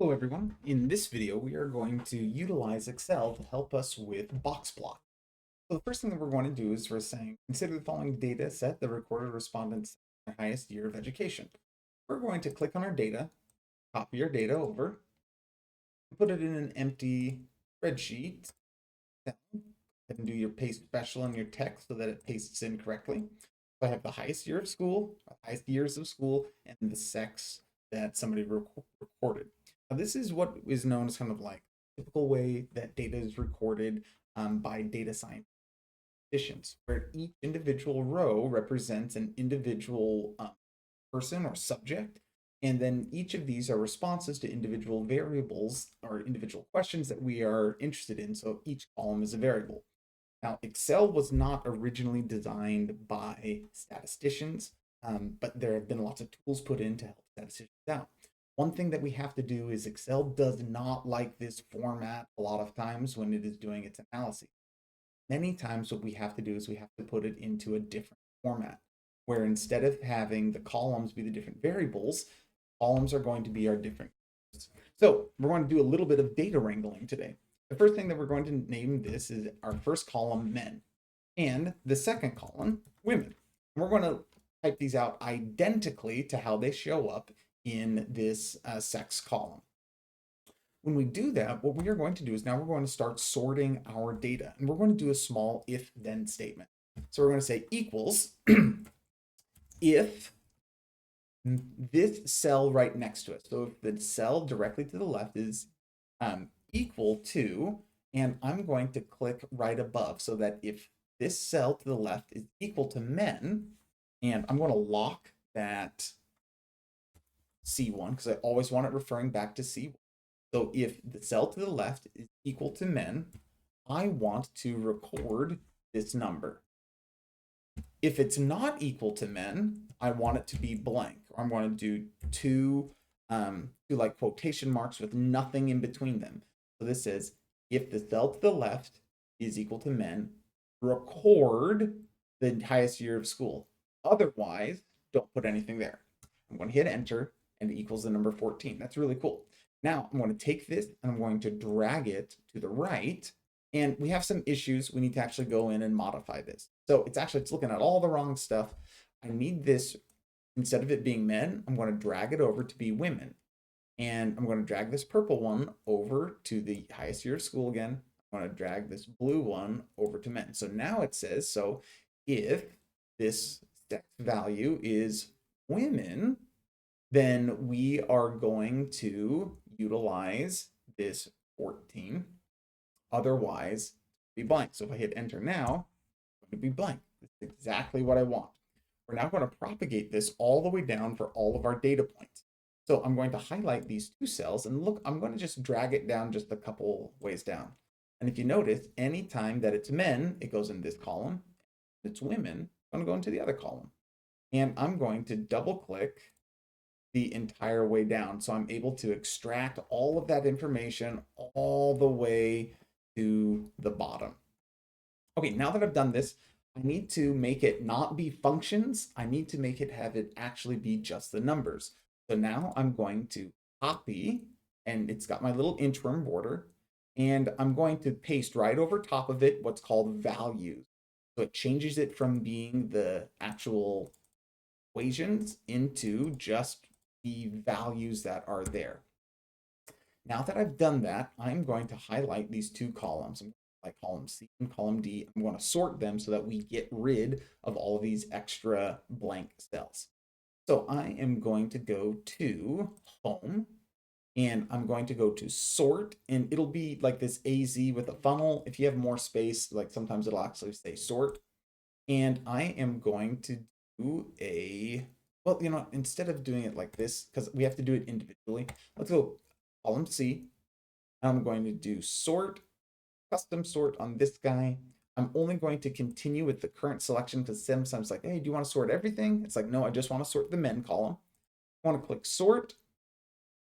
Hello everyone. In this video, we are going to utilize Excel to help us with Boxplot. So the first thing that we're going to do is we're saying, consider the following data set that recorded respondents' their highest year of education. We're going to click on our data, copy our data over, put it in an empty spreadsheet, and do your paste special in your text so that it pastes in correctly. So I have the highest year of school, highest years of school, and the sex that somebody recorded. Now, this is what is known as kind of like typical way that data is recorded by data scientists, where each individual row represents an individual person or subject, and then each of these are responses to individual variables or individual questions that we are interested in. So each column is a variable. Now, Excel was not originally designed by statisticians, but there have been lots of tools put in to help statisticians out. One thing that we have to do is Excel does not like this format a lot of times when it is doing its analysis. Many times what we have to do is we have to put it into a different format, where instead of having the columns be the different variables, columns are going to be our different. So we're going to do a little bit of data wrangling today. The first thing that we're going to name this is our first column, men, and the second column, women. And we're going to type these out identically to how they show up in this sex column. When we do that, what we are going to do is now we're going to start sorting our data, and we're going to do a small if-then statement. So we're going to say equals if this cell right next to it. So if the cell directly to the left is equal to, and I'm going to click right above so that if this cell to the left is equal to men, and I'm going to lock that C1 because I always want it referring back to C1. So if the cell to the left is equal to men, I want to record this number. If it's not equal to men, I want it to be blank. Or I'm going to do two like quotation marks with nothing in between them. So this says, if the cell to the left is equal to men, record the highest year of school. Otherwise, don't put anything there. I'm going to hit enter and it equals the number 14. That's really cool. Now I'm going to take this and I'm going to drag it to the right. And we have some issues. We need to actually go in and modify this. So it's looking at all the wrong stuff. I need this, instead of it being men, I'm going to drag it over to be women. And I'm going to drag this purple one over to the highest year of school again. I'm going to drag this blue one over to men. So now it says, so if this sex value is women, then we are going to utilize this 14. Otherwise, be blank. So if I hit enter now, it's going to be blank. This is exactly what I want. We're now going to propagate this all the way down for all of our data points. So I'm going to highlight these two cells and look, I'm going to just drag it down just a couple ways down. And if you notice, anytime that it's men, it goes in this column. If it's women, I'm going to go into the other column. And I'm going to double click the entire way down. So I'm able to extract all of that information all the way to the bottom. Okay, now that I've done this, I need to make it not be functions. I need to make it have it actually be just the numbers. So now I'm going to copy, and it's got my little interim border, and I'm going to paste right over top of it what's called values. So it changes it from being the actual equations into just the values that are there. Now that I've done that, I'm going to highlight these two columns. Like column C and column D. I'm going to sort them so that we get rid of all of these extra blank cells. So I am going to go to home and I'm going to go to sort, and it'll be like this AZ with a funnel. If you have more space, like sometimes it'll actually say sort. And I am going to do a, well, instead of doing it like this, because we have to do it individually, let's go column C. I'm going to do sort, custom sort on this guy. I'm only going to continue with the current selection because sometimes like, hey, do you want to sort everything? It's like, no, I just want to sort the men column. I want to click sort,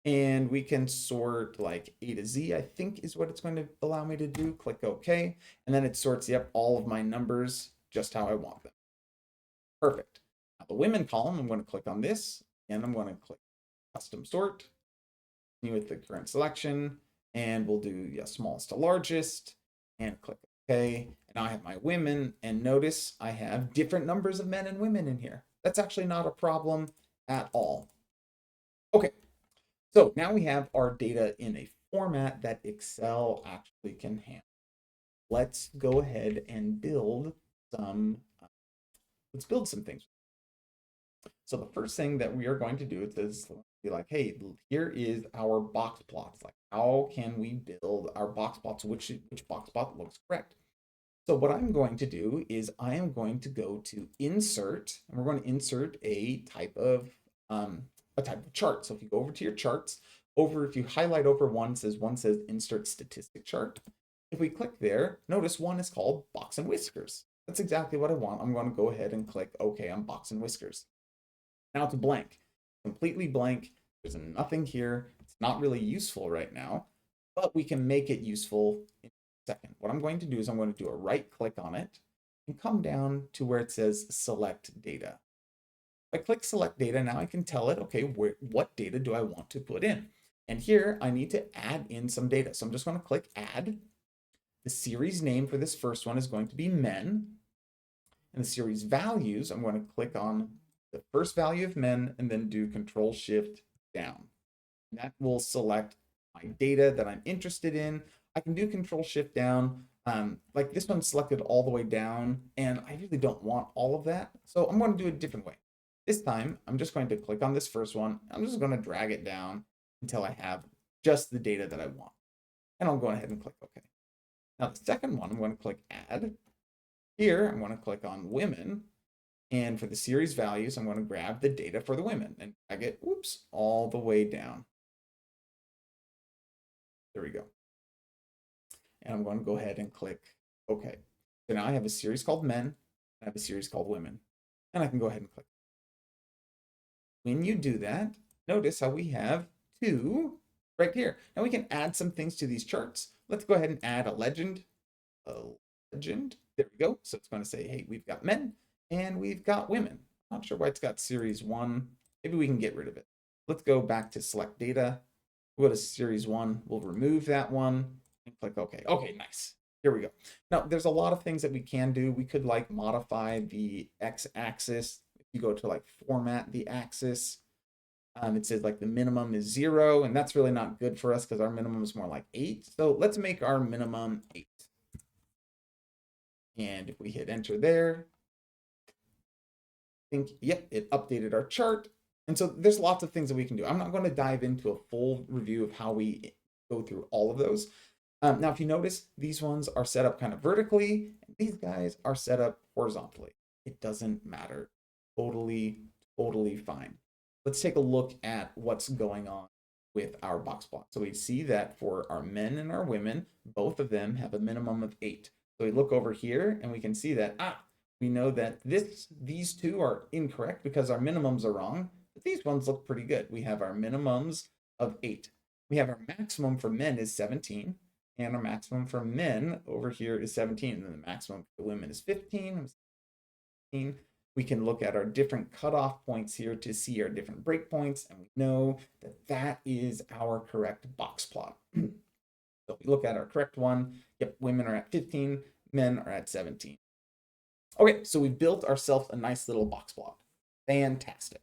and we can sort like A to Z, I think is what it's going to allow me to do. Click OK, and then it sorts, yep, all of my numbers just how I want them. Perfect. Now the women column, I'm going to click on this, and I'm going to click custom sort. continue with the current selection, and we'll do smallest to largest, and click OK. And now I have my women, and notice I have different numbers of men and women in here. That's actually not a problem at all. Okay, so now we have our data in a format that Excel actually can handle. Let's go ahead and build some, let's build some things. So the first thing that we are going to do is be like, hey, here is our box plots. Like, how can we build our box plots? Which box plot looks correct? So what I'm going to do is I am going to go to insert, and we're going to insert a type of chart. So if you go over to your charts, if you highlight over one says insert statistic chart. If we click there, notice one is called box and whiskers. That's exactly what I want. I'm going to go ahead and click OK on box and whiskers. Now it's blank, completely blank. There's nothing here. It's not really useful right now, but we can make it useful in a second. What I'm going to do is I'm going to do a right click on it and come down to where it says select data. If I click select data, now I can tell it, okay, what data do I want to put in? And here I need to add in some data. So I'm just going to click add. The series name for this first one is going to be men. And the series values, I'm going to click on the first value of men and then do Control Shift down. And that will select my data that I'm interested in. I can do Control Shift down. Like this one's selected all the way down, and I really don't want all of that. So I'm going to do it a different way. This time, I'm just going to click on this first one. I'm just going to drag it down until I have just the data that I want. And I'll go ahead and click OK. Now the second one, I'm going to click Add. Here, I'm going to click on Women. And for the series values, I'm going to grab the data for the women and drag it, all the way down. There we go. And I'm going to go ahead and click OK. So now I have a series called men, I have a series called women, and I can go ahead and click. When you do that, notice how we have two right here. Now we can add some things to these charts. Let's go ahead and add a legend. There we go. So it's going to say, hey, we've got men and we've got women. Not sure why it's got series 1. Maybe we can get rid of it. Let's go back to select data. We'll go to series 1. We'll remove that one and click OK. Okay, nice. Here we go. Now, there's a lot of things that we can do. We could like modify the x-axis. If you go to like format the axis, it says like the minimum is 0, and that's really not good for us because our minimum is more like 8. So let's make our minimum 8. And if we hit enter there, I think, yep, it updated our chart. And so there's lots of things that we can do. I'm not going to dive into a full review of how we go through all of those. Now, if you notice, these ones are set up kind of vertically, and these guys are set up horizontally. It doesn't matter. Totally fine. Let's take a look at what's going on with our box plot. So we see that for our men and our women, both of them have a minimum of 8. So we look over here and we can see that, we know that these two are incorrect because our minimums are wrong, but these ones look pretty good. We have our minimums of 8. We have our maximum for men is 17, and our maximum for men over here is 17, and then the maximum for women is 15. We can look at our different cutoff points here to see our different breakpoints, and we know that that is our correct box plot. So if we look at our correct one, yep, women are at 15, men are at 17. Okay, so we built ourselves a nice little box plot. Fantastic.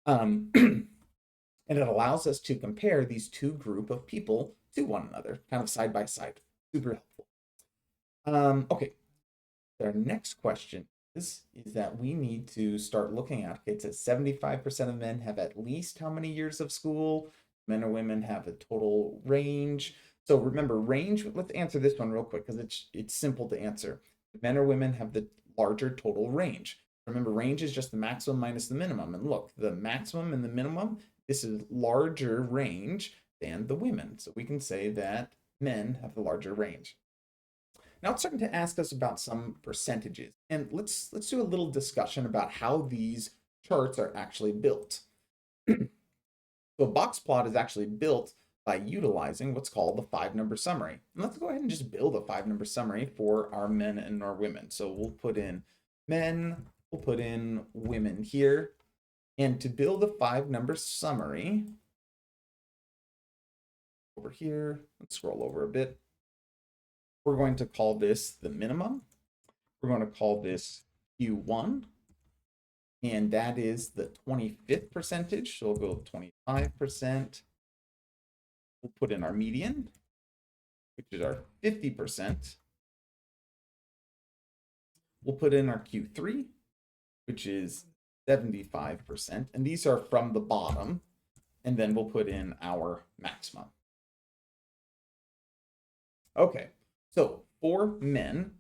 And it allows us to compare these two group of people to one another, kind of side by side. Super helpful. Okay, our next question is that we need to start looking at, okay, it says 75% of men have at least how many years of school? Men or women have a total range. So remember, range, let's answer this one real quick because it's simple to answer. Men or women have the larger total range. Remember, range is just the maximum minus the minimum. And look, the maximum and the minimum, this is larger range than the women. So we can say that men have the larger range. Now it's starting to ask us about some percentages. And let's do a little discussion about how these charts are actually built. So a box plot is actually built by utilizing what's called the 5-number summary. And let's go ahead and just build a 5-number summary for our men and our women. So we'll put in men, we'll put in women here. And to build a 5-number summary, over here. Let's scroll over a bit. We're going to call this the minimum. We're going to call this Q1. And that is the 25th percentage. So we'll go 25%. We'll put in our median, which is our 50%. We'll put in our Q3, which is 75%. And these are from the bottom. And then we'll put in our maximum. Okay, so for men,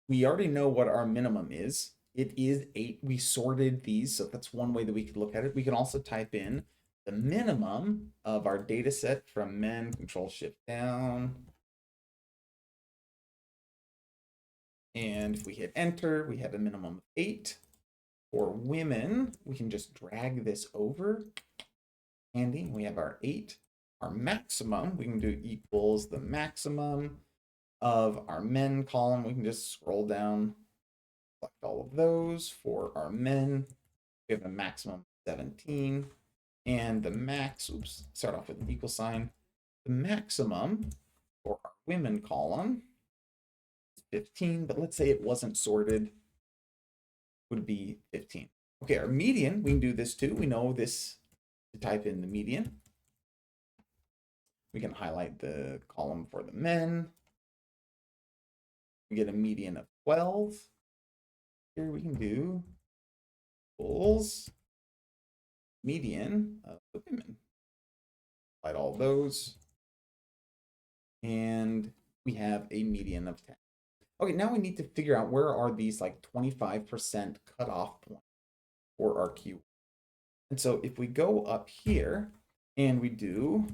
we already know what our minimum is. It is 8. We sorted these, so that's one way that we could look at it. We can also type in the minimum of our data set from men, Control Shift down. And if we hit enter, we have a minimum of 8. For women, we can just drag this over. Handy, we have our 8. Our maximum, we can do equals the maximum of our men column. We can just scroll down, select all of those. For our men, we have a maximum of 17. And the max, oops, start off with an equal sign. The maximum for our women column is 15, but let's say it wasn't sorted, would be 15. Okay, our median, we can do this too. We know this to type in the median. We can highlight the column for the men. We get a median of 12. Here we can do equals median of the women. Highlight all those. And we have a median of 10. Okay, now we need to figure out where are these like 25% cutoff points for our Q. And so if we go up here and we do,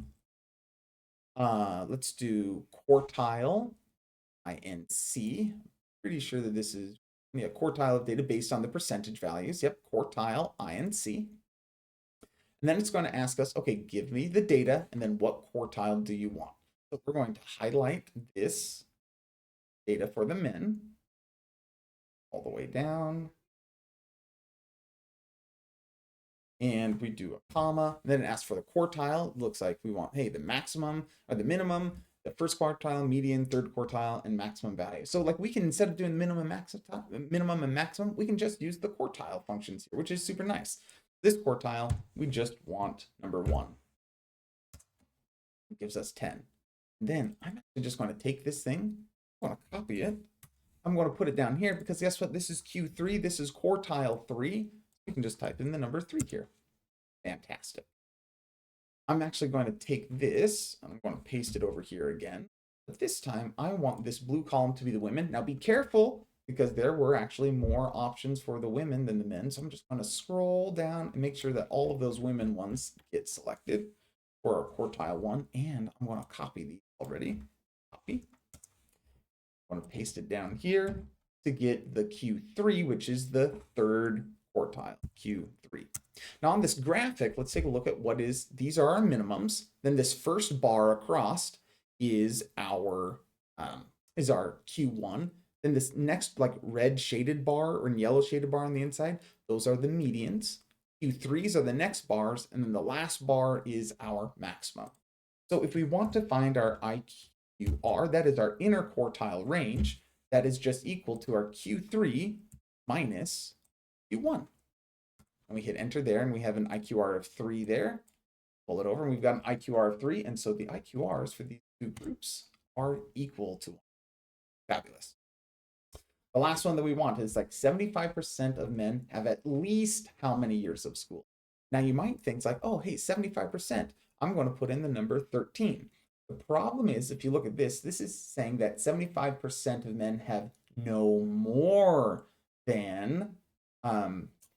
let's do quartile INC. Pretty sure that this is quartile of data based on the percentage values. Yep, quartile INC. And then it's going to ask us, okay, give me the data, and then what quartile do you want? So we're going to highlight this data for the men all the way down. And we do a comma, and then it asks for the quartile. It looks like we want, hey, the maximum or the minimum, the first quartile, median, third quartile, and maximum value. So like we can, instead of doing minimum and maximum, we can just use the quartile functions here, which is super nice. This quartile, we just want number 1. It gives us 10. Then I'm actually just going to take this thing, I'm going to copy it. I'm going to put it down here because guess what? This is Q3. This is quartile 3. You can just type in the number 3 here. Fantastic. I'm actually going to take this, and I'm going to paste it over here again. But this time, I want this blue column to be the women. Now be careful, because there were actually more options for the women than the men. So I'm just going to scroll down and make sure that all of those women ones get selected for our quartile 1. And I'm going to copy these already. Copy. I'm going to paste it down here to get the Q3, which is the third quartile, Q3. Now on this graphic, let's take a look at what is, these are our minimums. Then this first bar across is our Q1. Then this next like red shaded bar or yellow shaded bar on the inside, those are the medians. Q3s are the next bars, and then the last bar is our maximum. So if we want to find our IQR, that is our inner quartile range, that is just equal to our Q3 minus Q1. And we hit enter there, and we have an IQR of 3 there. Pull it over, and we've got an IQR of 3, and so the IQRs for these two groups are equal to 1. Fabulous. The last one that we want is like 75% of men have at least how many years of school? Now you might think like, oh, hey, 75%, I'm going to put in the number 13. The problem is, if you look at this, this is saying that 75% of men have no more than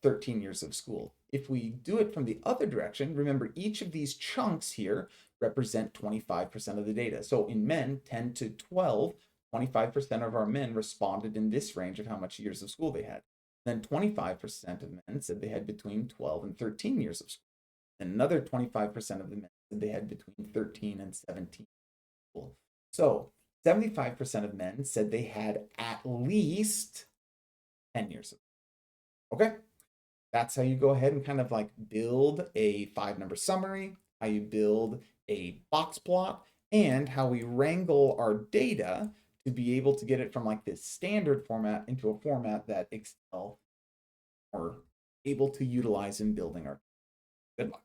13 years of school. If we do it from the other direction, remember each of these chunks here represent 25% of the data. So in men, 10 to 12, 25% of our men responded in this range of how much years of school they had. Then 25% of men said they had between 12 and 13 years of school. And another 25% of the men said they had between 13 and 17 years. So 75% of men said they had at least 10 years of school. Okay? That's how you go ahead and kind of like build a 5-number summary, how you build a box plot, and how we wrangle our data to be able to get it from like this standard format into a format that Excel are able to utilize in building our. Good luck.